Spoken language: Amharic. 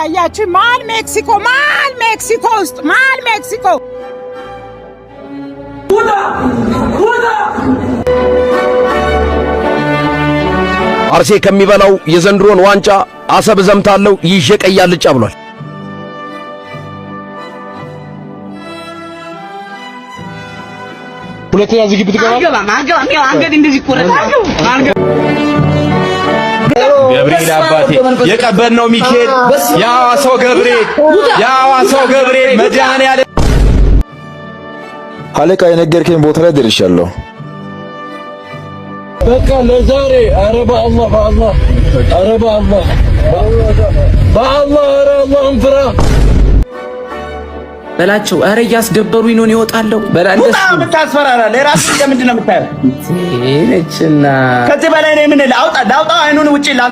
አያችሁ ማል ሜክሲኮ ውስጥ ማል ሜክሲኮ አርሴ ከሚበላው የዘንድሮን ዋንጫ አሰብ ዘምታለው ይዤ ቀይ አልጫ ብሏል። ሁለተኛ ዝግብ ትገባ አንገድ እንደዚህ ቆረጣ ገብርኤል አባቴ የቀበልነው ሚካኤል ያዋሰው ገብርኤል መድኃኔዓለም አለቃ የነገርከኝ ቦታ ላይ ደርሻለሁ። በቃ ለዛሬ ኧረ በአላህ እንፍራ በላቸው። ኧረ እያስደበሩኝ ነው ይወጣለሁ። በላንደስ ምታስፈራራ ለራስ ለምንድን ነው የምታየው? ነችና ከዚህ በላይ ነው ምን ላውጣ አይኑን ውጪ